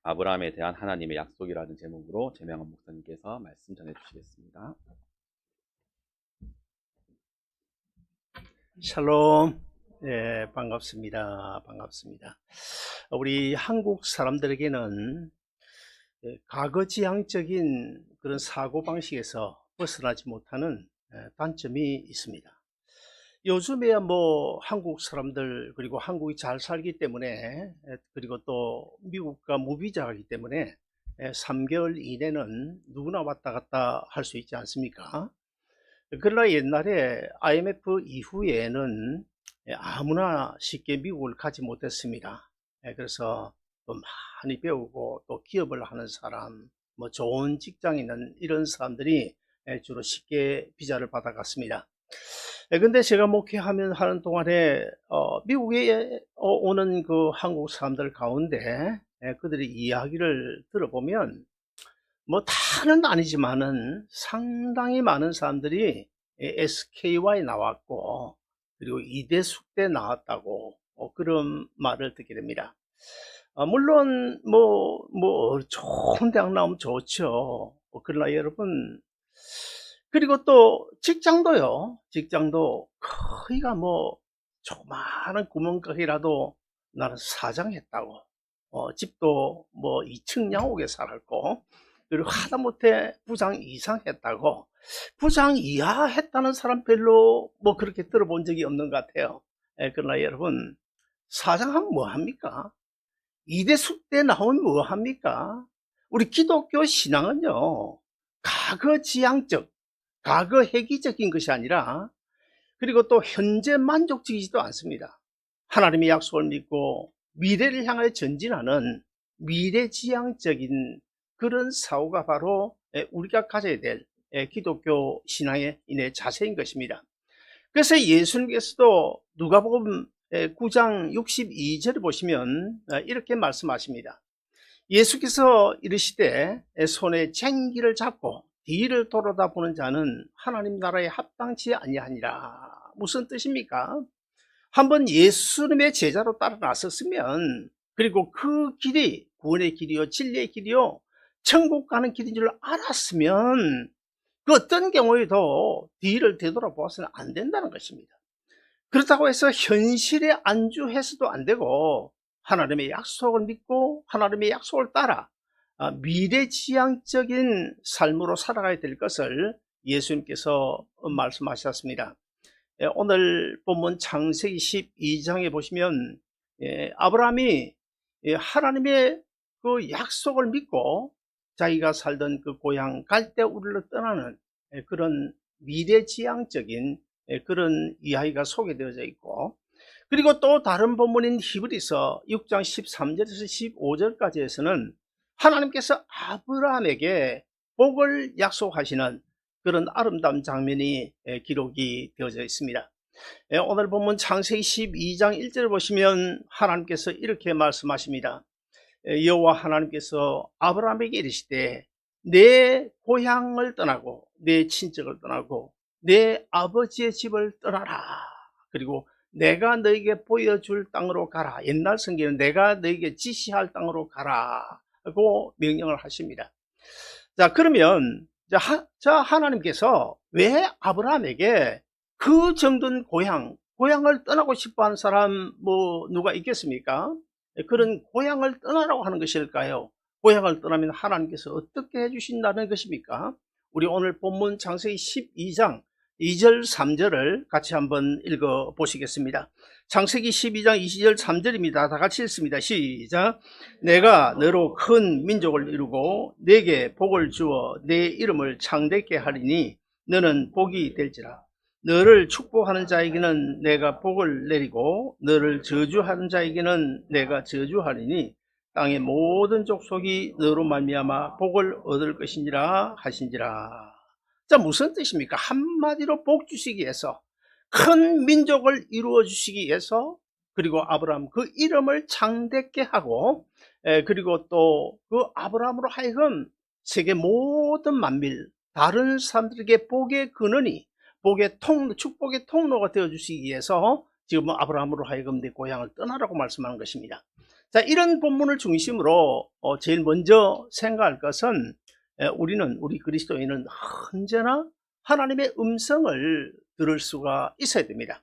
아브라함에 대한 하나님의 약속이라는 제목으로 재명한 목사님께서 말씀 전해 주시겠습니다. 샬롬. 네, 반갑습니다. 반갑습니다. 우리 한국 사람들에게는 과거지향적인 그런 사고방식에서 벗어나지 못하는 단점이 있습니다. 요즘에야 뭐 한국 사람들 그리고 한국이 잘 살기 때문에 그리고 또 미국과 무비자이기 때문에 3개월 이내는 누구나 왔다 갔다 할 수 있지 않습니까? 그러나 옛날에 IMF 이후에는 아무나 쉽게 미국을 가지 못했습니다. 그래서 또 많이 배우고 또 기업을 하는 사람, 뭐 좋은 직장에 있는 이런 사람들이 주로 쉽게 비자를 받아갔습니다. 근데 제가 목회하면 하는 동안에 미국에 오는 그 한국 사람들 가운데 그들의 이야기를 들어보면 뭐 다는 아니지만은 상당히 많은 사람들이 SKY에 나왔고 그리고 이대숙대 나왔다고 그런 말을 듣게 됩니다. 물론 뭐 좋은 대학 나오면 좋죠. 그러나 여러분, 그리고 또 직장도 거의가 뭐 조그마한 구멍가게라도 나는 사장했다고, 집도 뭐 2층 양옥에 살았고, 그리고 하다못해 부장 이상 했다고. 부장 이하 했다는 사람 별로 뭐 그렇게 들어본 적이 없는 것 같아요. 그러나 여러분, 사장하면 뭐 합니까? 이대숙 때 나오면 뭐 합니까? 우리 기독교 신앙은요, 과거지향적, 과거 회귀적인 것이 아니라, 그리고 또 현재 만족적이지도 않습니다. 하나님의 약속을 믿고 미래를 향하여 전진하는 미래지향적인 그런 사고가 바로 우리가 가져야 될 기독교 신앙의 자세인 것입니다. 그래서 예수님께서도 누가복음 9장 62절을 보시면 이렇게 말씀하십니다. 예수께서 이르시되 손에 쟁기를 잡고 뒤를 돌아다 보는 자는 하나님 나라에 합당치 아니하니라. 무슨 뜻입니까? 한번 예수님의 제자로 따라 나섰으면, 그리고 그 길이 구원의 길이요 진리의 길이요 천국 가는 길인 줄 알았으면 그 어떤 경우에도 뒤를 되돌아보아서는 안 된다는 것입니다. 그렇다고 해서 현실에 안주해서도 안 되고 하나님의 약속을 믿고 하나님의 약속을 따라 미래지향적인 삶으로 살아가야 될 것을 예수님께서 말씀하셨습니다. 오늘 본문 창세기 12장에 보시면 아브라함이 하나님의 그 약속을 믿고 자기가 살던 그 고향 갈대우르를 떠나는 그런 미래지향적인 그런 이야기가 소개되어져 있고, 그리고 또 다른 본문인 히브리서 6장 13절에서 15절까지에서는 하나님께서 아브라함에게 복을 약속하시는 그런 아름다운 장면이 기록이 되어져 있습니다. 오늘 본문 창세기 12장 1절을 보시면 하나님께서 이렇게 말씀하십니다. 여호와 하나님께서 아브라함에게 이르시되 내 고향을 떠나고 내 친척을 떠나고 내 아버지의 집을 떠나라. 그리고 내가 너에게 보여줄 땅으로 가라. 옛날 성경은 내가 너에게 지시할 땅으로 가라 하고 명령을 하십니다. 자, 그러면 하나님께서 왜 아브라함에게 그 정도는 고향을 떠나고 싶어 하는 사람 뭐 누가 있겠습니까? 그런 고향을 떠나라고 하는 것일까요? 고향을 떠나면 하나님께서 어떻게 해주신다는 것입니까? 우리 오늘 본문 창세기 12장 2절 3절을 같이 한번 읽어 보시겠습니다. 창세기 12장 2절 3절입니다. 다 같이 읽습니다. 시작. 내가 너로 큰 민족을 이루고 내게 복을 주어 내 이름을 창대케 하리니 너는 복이 될지라. 너를 축복하는 자에게는 내가 복을 내리고 너를 저주하는 자에게는 내가 저주하리니 땅의 모든 족속이 너로 말미암아 복을 얻을 것이니라 하신지라. 자, 무슨 뜻입니까? 한마디로 복 주시기 위해서, 큰 민족을 이루어 주시기 위해서, 그리고 아브라함 그 이름을 창대케 하고, 그리고 또 그 아브라함으로 하여금 세계 모든 만밀 다른 사람들에게 복의 근원이, 복의 축복의 통로가 되어 주시기 위해서 지금 아브라함으로 하여금 내 고향을 떠나라고 말씀하는 것입니다. 자, 이런 본문을 중심으로 제일 먼저 생각할 것은 우리 그리스도인은 언제나 하나님의 음성을 들을 수가 있어야 됩니다.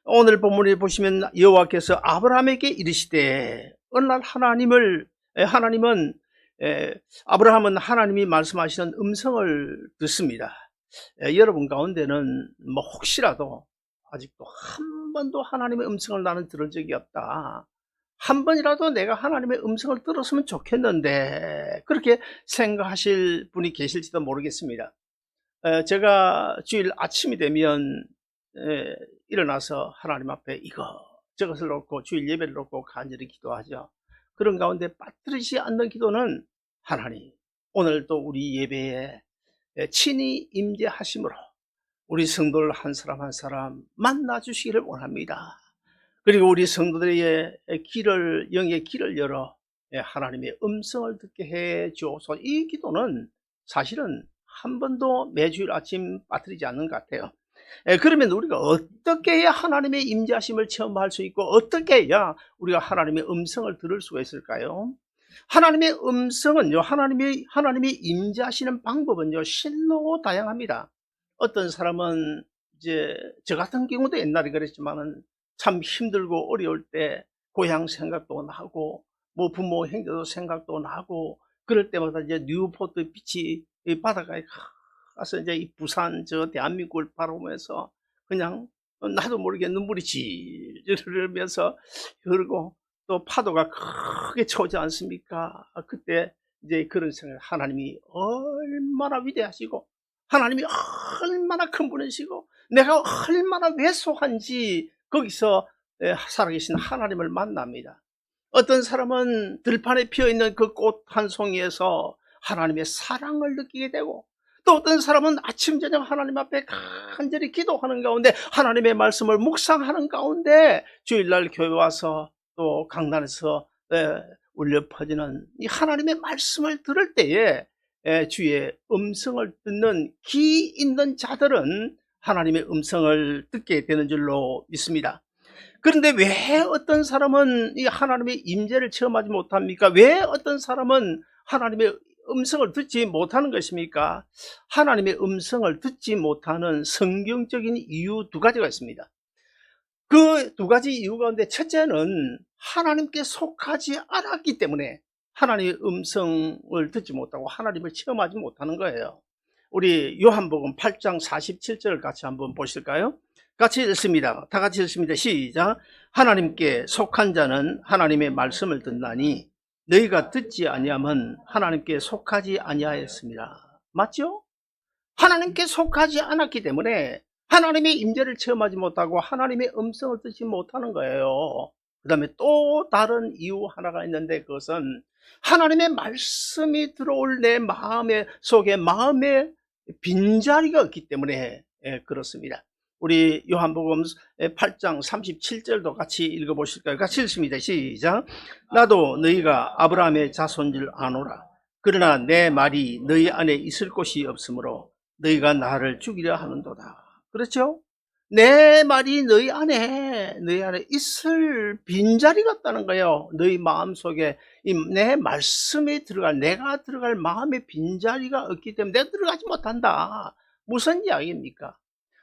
오늘 본문에 보시면 여호와께서 아브라함에게 이르시되 어느 날 아브라함은 하나님이 말씀하시는 음성을 듣습니다. 여러분 가운데는 뭐 혹시라도 아직도 한 번도 하나님의 음성을 나는 들은 적이 없다, 한 번이라도 내가 하나님의 음성을 들었으면 좋겠는데, 그렇게 생각하실 분이 계실지도 모르겠습니다. 제가 주일 아침이 되면 일어나서 하나님 앞에 저것을 놓고 주일 예배를 놓고 간절히 기도하죠. 그런 가운데 빠뜨리지 않는 기도는 하나님, 오늘도 우리 예배에 친히 임재하심으로 우리 성도를 한 사람 한 사람 만나 주시기를 원합니다. 그리고 우리 성도들의 영의 길을 열어 하나님의 음성을 듣게 해 주옵소서. 이 기도는 사실은 한 번도 매주일 아침 빠뜨리지 않는 것 같아요. 그러면 우리가 어떻게 해야 하나님의 임재하심을 체험할 수 있고, 어떻게 해야 우리가 하나님의 음성을 들을 수가 있을까요? 하나님의 음성은요, 하나님이 임재하시는 방법은요, 실로 다양합니다. 어떤 사람은 이제 저 같은 경우도 옛날에 그랬지만은 참 힘들고 어려울 때 고향 생각도 나고 뭐 부모 형제도 생각도 나고, 그럴 때마다 이제 뉴포트 비치 바닷가에 가서 이제 이 부산 저 대한민국을 바라보면서 그냥 나도 모르게 눈물이 질질 흐르면서 흐르고, 또 파도가 크게 쳐오지 않습니까? 그때 이제 그런 생각, 하나님이 얼마나 위대하시고 하나님이 얼마나 큰 분이시고 내가 얼마나 왜소한지 거기서 살아계신 하나님을 만납니다. 어떤 사람은 들판에 피어있는 그 꽃 한 송이에서 하나님의 사랑을 느끼게 되고, 또 어떤 사람은 아침 저녁 하나님 앞에 간절히 기도하는 가운데, 하나님의 말씀을 묵상하는 가운데 주일날 교회 와서 또 강단에서 울려 퍼지는 이 하나님의 말씀을 들을 때에 주의 음성을 듣는 귀 있는 자들은 하나님의 음성을 듣게 되는 줄로 믿습니다. 그런데 왜 어떤 사람은 이 하나님의 임재를 체험하지 못합니까? 왜 어떤 사람은 하나님의 음성을 듣지 못하는 것입니까? 하나님의 음성을 듣지 못하는 성경적인 이유 두 가지가 있습니다. 그 두 가지 이유 가운데 첫째는 하나님께 속하지 않았기 때문에 하나님의 음성을 듣지 못하고 하나님을 체험하지 못하는 거예요. 우리 요한복음 8장 47절을 같이 한번 보실까요? 같이 읽습니다. 다 같이 읽습니다. 시작. 하나님께 속한 자는 하나님의 말씀을 듣나니 너희가 듣지 아니하면 하나님께 속하지 아니하였습니다. 맞죠? 하나님께 속하지 않았기 때문에 하나님의 임재를 체험하지 못하고 하나님의 음성을 듣지 못하는 거예요. 그 다음에 또 다른 이유 하나가 있는데, 그것은 하나님의 말씀이 들어올 내 속에 마음에 빈자리가 없기 때문에 그렇습니다. 우리 요한복음 8장 37절도 같이 읽어보실까요? 같이 읽습니다. 시작. 나도 너희가 아브라함의 자손줄 아노라. 그러나 내 말이 너희 안에 있을 곳이 없으므로 너희가 나를 죽이려 하는도다. 그렇죠? 내 말이 너희 안에 있을 빈자리가 없다는 거예요. 너희 마음속에 내 말씀이 내가 들어갈 마음의 빈자리가 없기 때문에 내가 들어가지 못한다. 무슨 이야기입니까?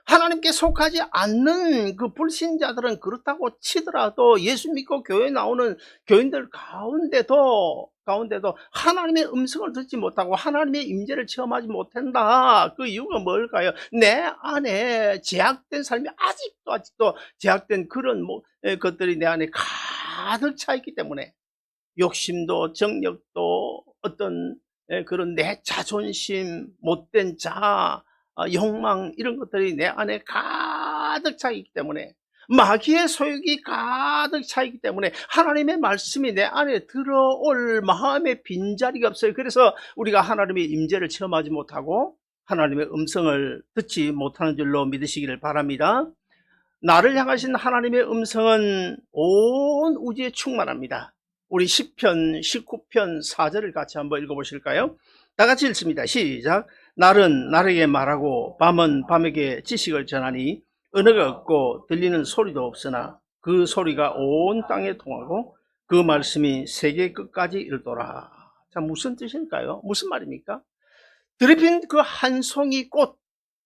하나님께 속하지 않는 그 불신자들은 그렇다고 치더라도 예수 믿고 교회 나오는 교인들 가운데도 하나님의 음성을 듣지 못하고 하나님의 임재를 체험하지 못한다. 그 이유가 뭘까요? 내 안에 제약된 삶이 아직도 제약된 그런 것들이 내 안에 가득 차 있기 때문에, 욕심도 정력도 어떤 그런 내 자존심, 못된 욕망, 이런 것들이 내 안에 가득 차 있기 때문에, 마귀의 소욕이 가득 차 있기 때문에 하나님의 말씀이 내 안에 들어올 마음의 빈자리가 없어요. 그래서 우리가 하나님의 임재를 체험하지 못하고 하나님의 음성을 듣지 못하는 줄로 믿으시기를 바랍니다. 나를 향하신 하나님의 음성은 온 우주에 충만합니다. 우리 시편 19편 4절을 같이 한번 읽어보실까요? 다 같이 읽습니다. 시작. 날은 날에게 말하고 밤은 밤에게 지식을 전하니 언어가 없고 들리는 소리도 없으나 그 소리가 온 땅에 통하고 그 말씀이 세계 끝까지 이르도라. 자, 무슨 뜻일까요? 무슨 말입니까? 드립힌 그 한 송이 꽃,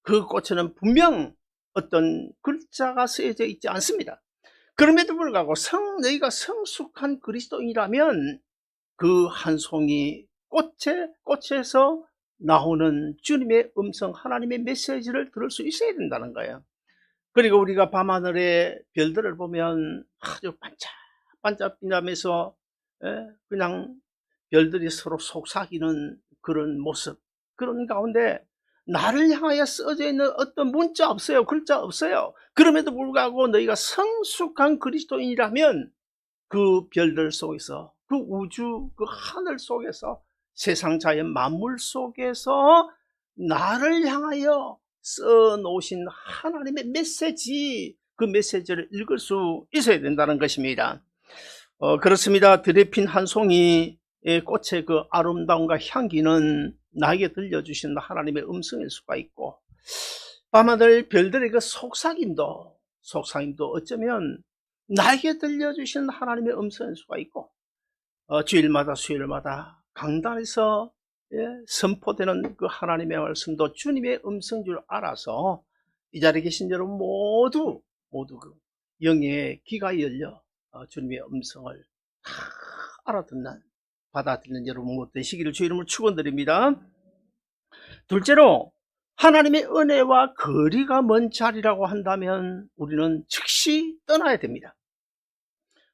그 꽃에는 분명 어떤 글자가 쓰여져 있지 않습니다. 그럼에도 불구하고 너희가 성숙한 그리스도인이라면 그 한 송이 꽃에서 나오는 주님의 음성, 하나님의 메시지를 들을 수 있어야 된다는 거예요. 그리고 우리가 밤하늘의 별들을 보면 아주 반짝반짝빛나면서 그냥 별들이 서로 속삭이는 그런 모습, 그런 가운데 나를 향하여 써져 있는 어떤 문자 없어요. 글자 없어요. 그럼에도 불구하고 너희가 성숙한 그리스도인이라면 그 별들 속에서, 그 우주, 그 하늘 속에서, 세상 자연 만물 속에서 나를 향하여 써놓으신 하나님의 메시지, 그 메시지를 읽을 수 있어야 된다는 것입니다. 그렇습니다. 드레핀 한 송이 꽃의 그 아름다움과 향기는 나에게 들려주신 하나님의 음성일 수가 있고, 밤하늘 별들의 그 속삭임도 어쩌면 나에게 들려주신 하나님의 음성일 수가 있고, 주일마다 수요일마다 강단에서 선포되는 그 하나님의 말씀도 주님의 음성인 줄 알아서 이 자리에 계신 여러분 모두 그 영의 귀가 열려 주님의 음성을 다 알아듣는, 받아들이는 여러분 모두 되시기를 주 이름으로 축원드립니다. 둘째로, 하나님의 은혜와 거리가 먼 자리라고 한다면 우리는 즉시 떠나야 됩니다.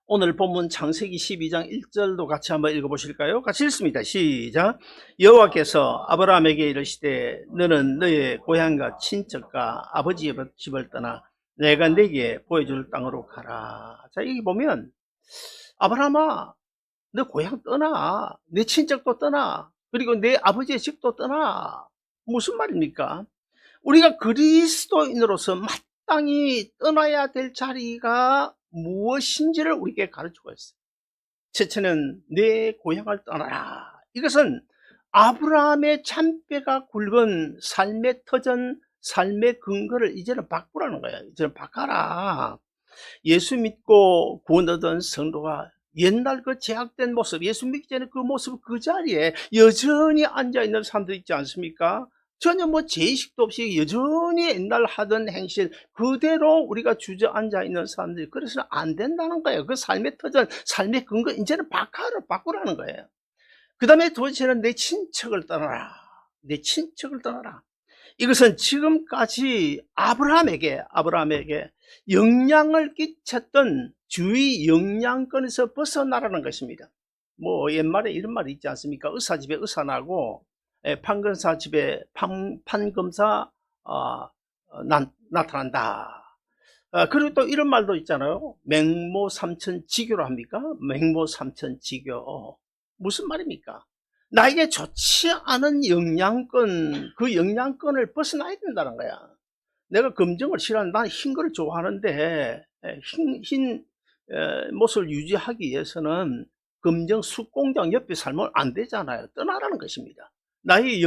오늘 본문 창세기 12장 1절도 같이 한번 읽어보실까요? 같이 읽습니다. 시작. 여호와께서 아브라함에게 이르시되 너는 너의 고향과 친척과 아버지의 집을 떠나 내가 네게 보여줄 땅으로 가라. 자, 여기 보면 아브라함아, 너 고향 떠나, 내 친척도 떠나, 그리고 내 아버지의 집도 떠나. 무슨 말입니까? 우리가 그리스도인으로서 마땅히 떠나야 될 자리가 무엇인지를 우리에게 가르치고 있어요. 첫째는 내 고향을 떠나라. 이것은 아브라함의 잔뼈가 굵은 삶의 터전, 삶의 근거를 이제는 바꾸라는 거예요. 이제는 바꿔라. 예수 믿고 구원 얻은 성도가 옛날 그 제약된 모습, 예수 믿기 전에 그 모습, 그 자리에 여전히 앉아있는 사람들 있지 않습니까? 전혀 제의식도 없이 여전히 옛날 하던 행실 그대로 우리가 주저앉아 있는 사람들이, 그래서 안 된다는 거예요. 그 삶의 터전, 삶의 근거 이제는 바꾸라는 거예요. 그 다음에 도대체는 내 친척을 떠나라. 내 친척을 떠나라. 이것은 지금까지 아브라함에게 영향을 끼쳤던 주의 영향권에서 벗어나라는 것입니다. 옛말에 이런 말이 있지 않습니까? 의사 집에 의사 나고 판검사 집에 판검사 나타난다. 그리고 또 이런 말도 있잖아요. 맹모삼천지교로 합니까? 맹모삼천지교. 무슨 말입니까? 나에게 좋지 않은 영향권, 그 영향권을 벗어나야 된다는 거야. 내가 검정을 싫어하는데 나는 흰 거를 좋아하는데 흰 모습을 유지하기 위해서는 검정 숯공장 옆에 살면 안 되잖아요. 떠나라는 것입니다. 나의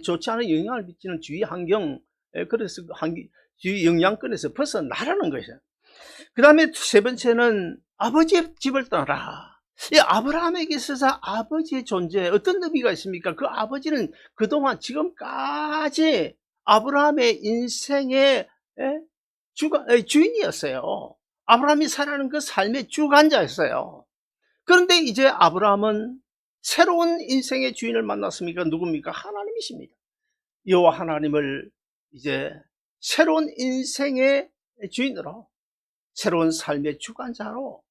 좋지 않은 영향을 미치는 주위 환경, 그래서 주위 영향권에서 벗어나라는 것이야. 그 다음에 세 번째는 아버지의 집을 떠나라. 이 아브라함에게 있어서 아버지의 존재, 어떤 의미가 있습니까? 그 아버지는 그동안 지금까지 아브라함의 인생의 주인이었어요. 아브라함이 살아가는 그 삶의 주관자였어요. 그런데 이제 아브라함은 새로운 인생의 주인을 만났습니까? 누굽니까? 하나님이십니다. 여호와 하나님을 이제 새로운 인생의 주인으로, 새로운 삶의 주관자로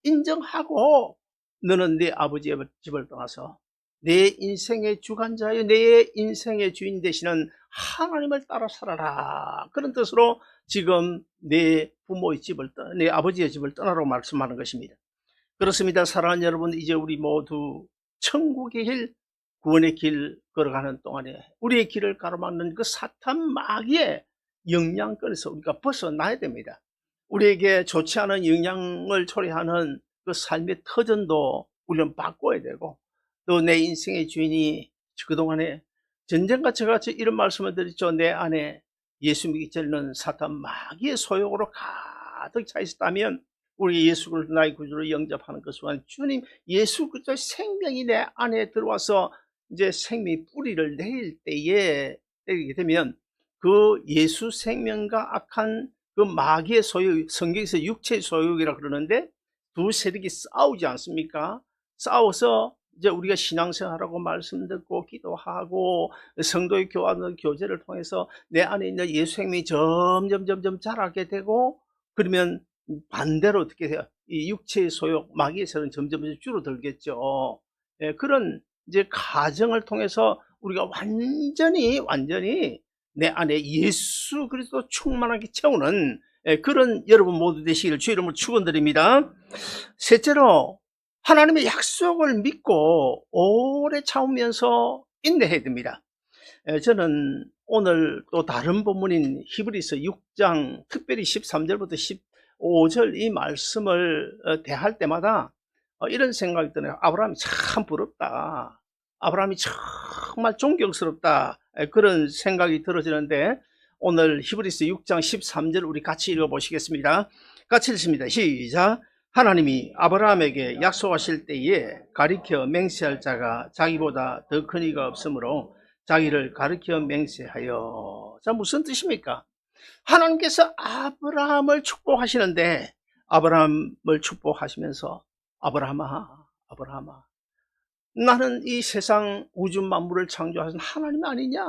인정하고, 너는 내 아버지의 집을 떠나서 내 인생의 주관자여 내 인생의 주인 되시는 하나님을 따라 살아라. 그런 뜻으로 지금 내 부모의 집을 내 아버지의 집을 떠나라고 말씀하는 것입니다. 그렇습니다. 사랑하는 여러분, 이제 우리 모두 천국의 길, 구원의 길 걸어가는 동안에 우리의 길을 가로막는 그 사탄 마귀의 영향권에서 우리가 벗어나야 됩니다. 우리에게 좋지 않은 영향을 초래하는 그 삶의 터전도 우리는 바꿔야 되고, 또 내 인생의 주인이 그동안에 전쟁과 저같이 이런 말씀을 드렸죠. 내 안에 예수 믿기 전에는 사탄 마귀의 소욕으로 가득 차 있었다면 우리 예수 그리스도 나의 구주로 영접하는 그 순간 주님 예수 그리스도의 생명이 내 안에 들어와서 이제 생명의 뿌리를 내릴 때에 내리게 되면 그 예수 생명과 악한 그 마귀의 소유, 성경에서 육체의 소유이라 그러는데 두 세력이 싸우지 않습니까? 싸워서 이제 우리가 신앙생활하고 말씀 듣고 기도하고 성도의 교환 교제를 통해서 내 안에 있는 예수 생명이 점점 자라게 되고, 그러면 반대로 어떻게 해요? 이 육체의 소욕, 마귀의 세력은 점점 줄어들겠죠. 예, 그런 이제 과정을 통해서 우리가 완전히 내 안에 예수 그리스도 충만하게 채우는 그런 여러분 모두 되시기를 주 이름으로 축원드립니다. 셋째로, 하나님의 약속을 믿고 오래 참으면서 인내해야 됩니다. 저는 오늘 또 다른 본문인 히브리서 6장 특별히 13절부터 15절 이 말씀을 대할 때마다 이런 생각이 드네요. 아브라함이 참 부럽다. 아브라함이 정말 존경스럽다. 그런 생각이 들어지는데, 오늘 히브리서 6장 13절 우리 같이 읽어보시겠습니다. 같이 읽습니다. 시작. 하나님이 아브라함에게 약속하실 때에 가리켜 맹세할 자가 자기보다 더 큰 이가 없으므로 자기를 가리켜 맹세하여. 자, 무슨 뜻입니까? 하나님께서 아브라함을 축복하시는데, 아브라함을 축복하시면서 아브라함아 나는 이 세상 우주 만물을 창조하신 하나님 아니냐?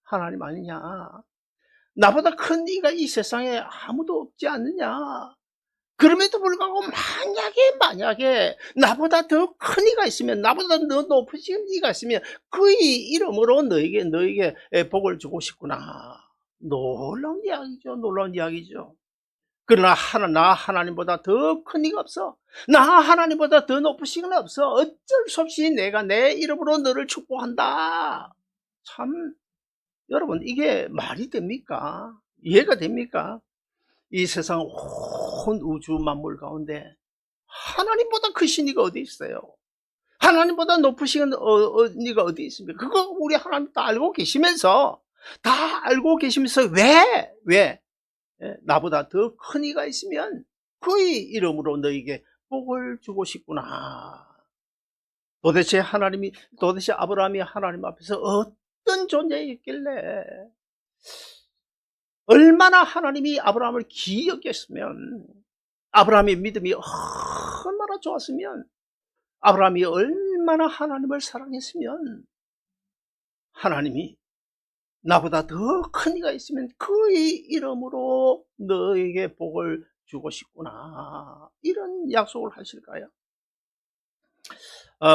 하나님 아니냐? 나보다 큰 이가 이 세상에 아무도 없지 않느냐? 그럼에도 불구하고 만약에 나보다 더 큰 이가 있으면, 나보다 더 높으신 이가 있으면 그의 이름으로 너에게 복을 주고 싶구나. 놀라운 이야기죠. 그러나 나 하나님보다 더 큰 이가 없어. 나 하나님보다 더 높으신 이가 없어. 어쩔 수 없이 내가 내 이름으로 너를 축복한다. 참, 여러분, 이게 말이 됩니까? 이해가 됩니까? 이 세상 온 우주 만물 가운데 하나님보다 크신 이가 어디 있어요? 하나님보다 높으신 이가 어디 있습니까? 그거 우리 하나님 다 알고 계시면서 왜? 나보다 더 큰 이가 있으면 그의 이름으로 너에게 복을 주고 싶구나. 도대체 아브라함이 하나님 앞에서 어떤 존재였길래, 얼마나 하나님이 아브라함을 기억했으면, 아브라함의 믿음이 얼마나 좋았으면, 아브라함이 얼마나 하나님을 사랑했으면 하나님이 나보다 더 큰 이가 있으면 그의 이름으로 너에게 복을 주고 싶구나. 이런 약속을 하실까요?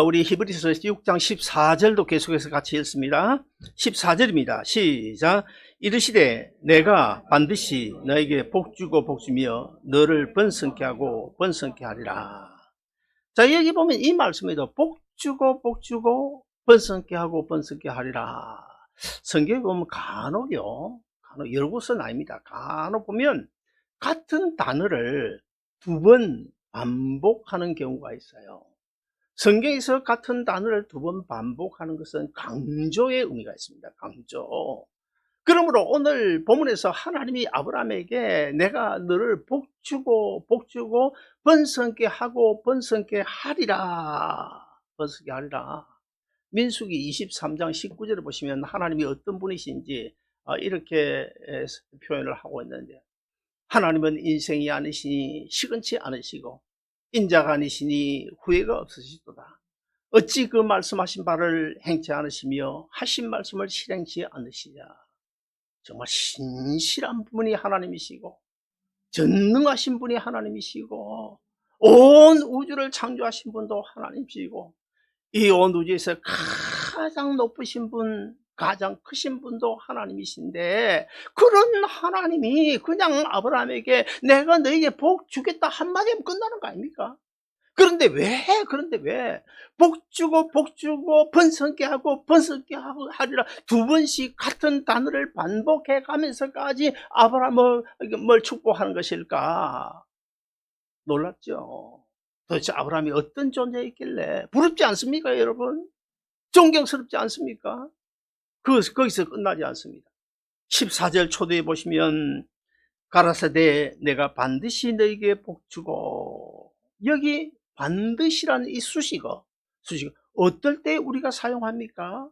우리 히브리서 6장 14절도 계속해서 같이 읽습니다. 14절입니다. 시작. 이르시되 내가 반드시 너에게 복주고 복주며 너를 번성케 하고 번성케 하리라. 자, 여기 보면 이 말씀에도 복주고 번성케 하고 번성케 하리라. 성경에 보면 간혹 여러 곳은 아닙니다. 간혹 보면 같은 단어를 두 번 반복하는 경우가 있어요. 성경에서 같은 단어를 두 번 반복하는 것은 강조의 의미가 있습니다. 강조. 그러므로 오늘 본문에서 하나님이 아브라함에게 내가 너를 복주고 번성케 하고 번성케 하리라. 민수기 23장 19절을 보시면 하나님이 어떤 분이신지 이렇게 표현을 하고 있는데, 하나님은 인생이 아니시니 시건치 않으시고 인자가 아니시니 후회가 없으시도다. 어찌 그 말씀하신 바를 행치 않으시며 하신 말씀을 실행치 않으시냐. 정말 신실한 분이 하나님이시고 전능하신 분이 하나님이시고 온 우주를 창조하신 분도 하나님이시고 이 온 우주에서 가장 높으신 분, 가장 크신 분도 하나님이신데, 그런 하나님이 그냥 아브라함에게 내가 너에게 복 주겠다 한마디 하면 끝나는 거 아닙니까? 그런데 왜 복주고 번성케 하고 하리라 두 번씩 같은 단어를 반복해 가면서까지 아브라함을 축복하는 것일까? 놀랍죠. 도대체 아브라함이 어떤 존재였길래, 부럽지 않습니까, 여러분? 존경스럽지 않습니까? 거기서 끝나지 않습니다. 14절 초대에 보시면 가라사대 내가 반드시 너에게 복주고, 여기 반드시라는 이 수식어 어떨 때 우리가 사용합니까?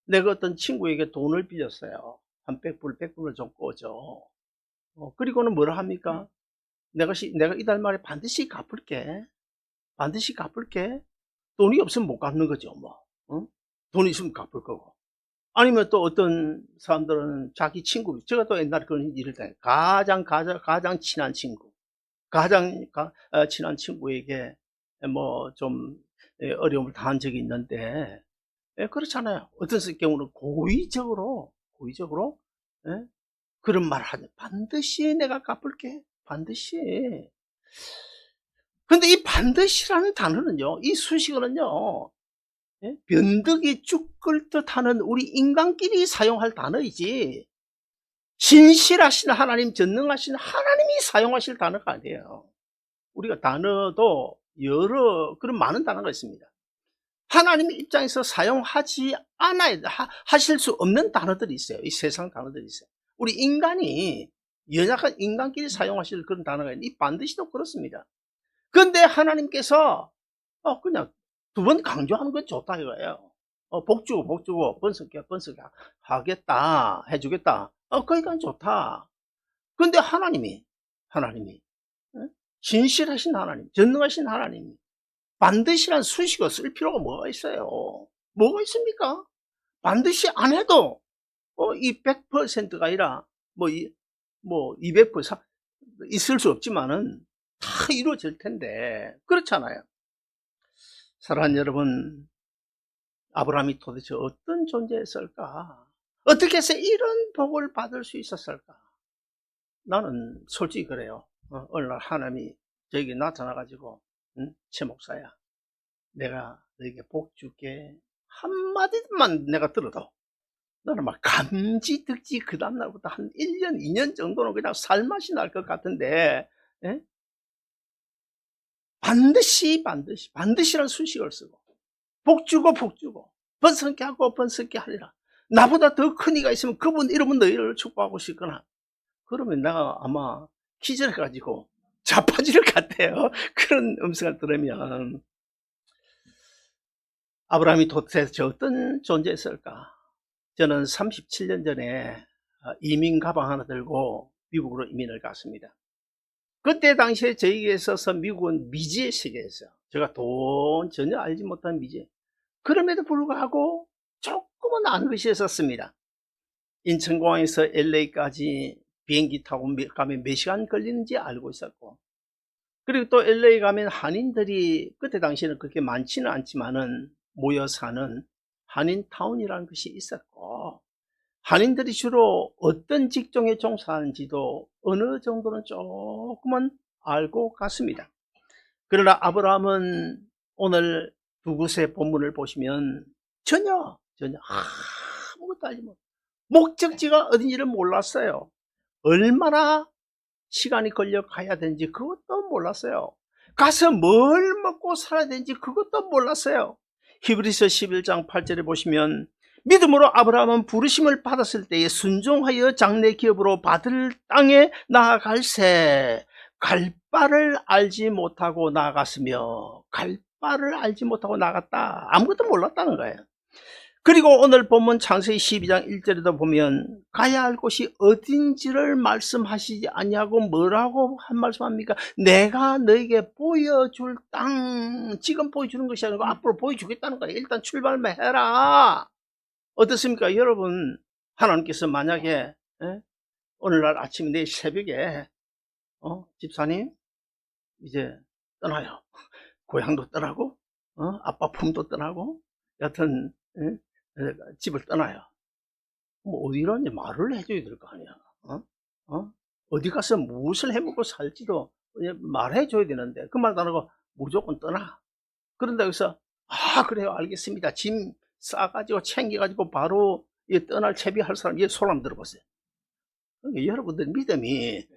내가 어떤 친구에게 돈을 빌렸어요. 한 100불을 좀 꿔줘. 그리고는 뭐라 합니까? 내가 이달 말에 반드시 갚을게. 반드시 갚을게. 돈이 없으면 못 갚는 거죠, 뭐. 돈이 있으면 갚을 거고. 아니면 또 어떤 사람들은 자기 친구, 제가 또 옛날에 그런 일을 당했어요. 가장 친한 친구. 친한 친구에게 뭐 좀 어려움을 당한 적이 있는데, 그렇잖아요. 어떤 경우는 고의적으로 그런 말을 하죠. 반드시 내가 갚을게. 반드시. 근데 이 반드시라는 단어는요, 이 수식어는요, 변덕이 쭉 끓듯 하는 우리 인간끼리 사용할 단어이지, 진실하신 하나님, 전능하신 하나님이 사용하실 단어가 아니에요. 우리가 단어도 그런 많은 단어가 있습니다. 하나님 입장에서 사용하지 하실 수 없는 단어들이 있어요. 이 세상 단어들이 있어요. 우리 인간이, 연약한 인간끼리 사용하실 그런 단어가 있는데, 이 반드시도 그렇습니다. 그런데 하나님께서, 그냥 두 번 강조하는 건 좋다 이거예요. 복 주고, 번성케 하겠다, 해주겠다. 그러니까 좋다. 그런데 하나님이, 진실하신 하나님, 전능하신 하나님이 반드시란 수식어 쓸 필요가 뭐가 있어요? 뭐가 있습니까? 반드시 안 해도, 이 100%가 아니라, 200% 있을 수 없지만은, 다 이루어질 텐데, 그렇잖아요. 사랑하는 여러분, 아브라함이 도대체 어떤 존재였을까? 어떻게 해서 이런 복을 받을 수 있었을까? 나는 솔직히 그래요. 어느 날 하나님이 저에게 나타나가지고, 최 목사야, 내가 너에게 복 줄게. 한마디만 내가 들어도 나는 막 감지덕지 그 다음날부터 한 1년, 2년 정도는 그냥 살맛이 날 것 같은데, 반드시라는 수식을 쓰고, 복 주고, 번성케 하고 번성케 하리라. 나보다 더 큰 이가 있으면 그분 이름은 너희를 축복하고 싶거나, 그러면 내가 아마 기절해가지고 자빠질 것 같아요. 그런 음성을 들으면. 아브라함이 도대체 어떤 존재였을까? 저는 37년 전에 이민 가방 하나 들고 미국으로 이민을 갔습니다. 그때 당시에 저에게 있어서 미국은 미지의 세계였어요. 제가 돈 전혀 알지 못한 미지. 그럼에도 불구하고 조금은 아는 것이 있었습니다. 인천공항에서 LA까지 비행기 타고 가면 몇 시간 걸리는지 알고 있었고, 그리고 또 LA 가면 한인들이 그때 당시에는 그렇게 많지는 않지만은 모여 사는 한인타운이라는 것이 있었고, 한인들이 주로 어떤 직종에 종사하는지도 어느 정도는 조금은 알고 갔습니다. 그러나 아브라함은 오늘 두 곳의 본문을 보시면 전혀 아무것도 알지 못해요. 목적지가 어딘지를 몰랐어요. 얼마나 시간이 걸려 가야 되는지 그것도 몰랐어요. 가서 뭘 먹고 살아야 되는지 그것도 몰랐어요. 히브리서 11장 8절에 보시면, 믿음으로 아브라함은 부르심을 받았을 때에 순종하여 장래 기업으로 받을 땅에 나아갈새 갈 바를 알지 못하고 나아갔으며, 갈 바를 알지 못하고 나갔다. 아무것도 몰랐다는 거예요. 그리고 오늘 본문 창세기 12장 1절에도 보면 가야 할 곳이 어딘지를 말씀하시지 아니하고 뭐라고 한 말씀합니까? 내가 너에게 보여줄 땅, 지금 보여주는 것이 아니고 앞으로 보여주겠다는 거예요. 일단 출발만 해라. 어떻습니까? 여러분, 하나님께서 만약에 오늘날 아침 내일 새벽에 집사님 이제 떠나요. 고향도 떠나고 아빠 품도 떠나고 여튼 집을 떠나요. 뭐 어디로 이제 말을 해줘야 될 거 아니야. 어디 가서 무엇을 해먹고 살지도 말해줘야 되는데 그 말도 안 하고 무조건 떠나. 그런데 여기서 그래요, 알겠습니다. 짐 싸가지고 챙겨가지고 바로 떠날 채비할 사람, 손 한번 들어보세요. 그러니까 여러분들 믿음이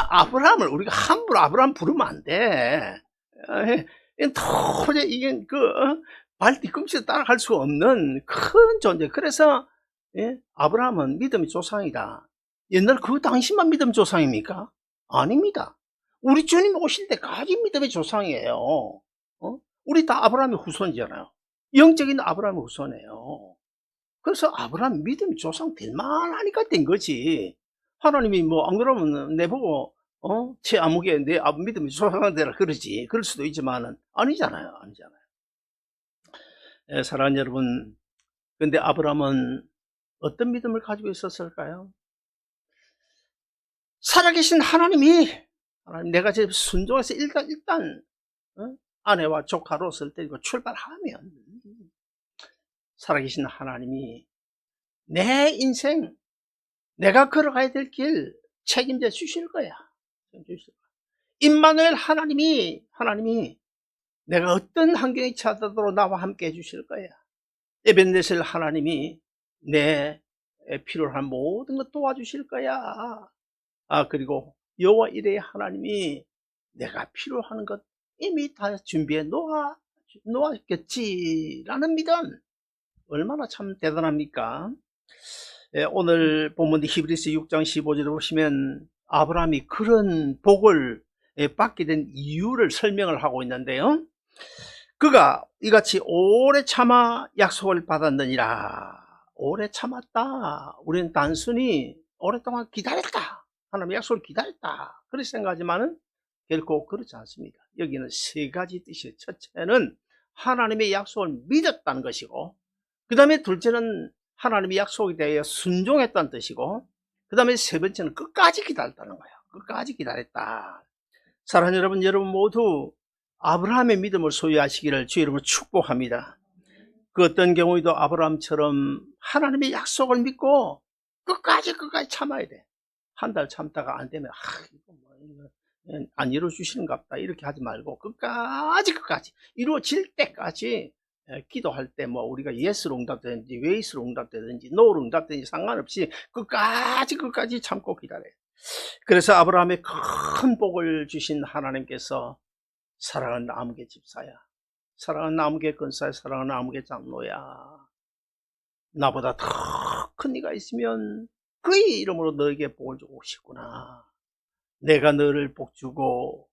아브라함을 우리가 함부로 아브라함 부르면 안 돼. 도저히 이게 발 뒤꿈치에 따라갈 수 없는 큰 존재. 그래서 아브라함은 믿음의 조상이다. 옛날 그 당시만 믿음 조상입니까? 아닙니다. 우리 주님 오실 때까지 믿음의 조상이에요. 우리 다 아브라함의 후손이잖아요. 영적인 아브라함의 후손이에요. 그래서 아브라함 믿음의 조상 될 만하니까 된 거지. 하나님이 뭐 안 그러면 내보고 제 아무개 내 믿음의 조상 되라 그러지. 그럴 수도 있지만은 아니잖아요. 사랑하는 여러분, 근데 아브라함은 어떤 믿음을 가지고 있었을까요? 살아계신 하나님 내가 지금 순종해서 일단 아내와 조카로서 데리고 출발하면 살아계신 하나님이 내 인생 내가 걸어가야 될 길 책임져 주실 거야. 임마누엘 하나님이 내가 어떤 환경에 처하더라도 나와 함께 해주실 거야. 에벤네셀 하나님이 내 필요한 모든 것 도와주실 거야. 그리고 여호와 이레 하나님이 내가 필요한 것 이미 다 준비해 놓았겠지라는 믿음, 얼마나 참 대단합니까? 오늘 본문 히브리서 6장 15절에 보시면 아브라함이 그런 복을 받게 된 이유를 설명을 하고 있는데요. 그가 이같이 오래 참아 약속을 받았느니라. 오래 참았다. 우리는 단순히 오랫동안 기다렸다. 하나님의 약속을 기다렸다. 그렇게 생각하지만은 결코 그렇지 않습니다. 여기는 세 가지 뜻이에요. 첫째는 하나님의 약속을 믿었다는 것이고, 그 다음에 둘째는 하나님의 약속에 대해 순종했다는 뜻이고, 그 다음에 세 번째는 끝까지 기다렸다는 거예요. 끝까지 기다렸다. 사랑하는 여러분 모두 아브라함의 믿음을 소유하시기를 주의 이름으로 축복합니다. 그 어떤 경우에도 아브라함처럼 하나님의 약속을 믿고 끝까지 참아야 돼. 한 달 참다가 안 되면 이거 안 이루어주시는가 보다 이렇게 하지 말고 끝까지 이루어질 때까지 기도할 때 뭐 우리가 예스로 응답되든지 웨이스로 응답되든지 노로 응답되든지 상관없이 끝까지 참고 기다려요. 그래서 아브라함의 큰 복을 주신 하나님께서 사랑하는 나무개 집사야, 사랑하는 나무개 근사야, 사랑하는 나무개 장로야, 나보다 더 큰 이가 있으면 그의 이름으로 너에게 복을 주고 싶구나. 내가 너를 복주고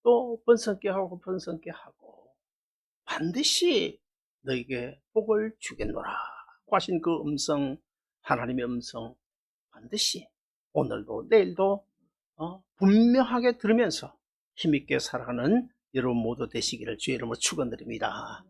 또 번성케 하고 반드시 너에게 복을 주겠노라 하신 그 음성, 하나님의 음성 반드시 오늘도 내일도 분명하게 들으면서 힘있게 살아가는 여러분 모두 되시기를 주의 이름으로 축원드립니다.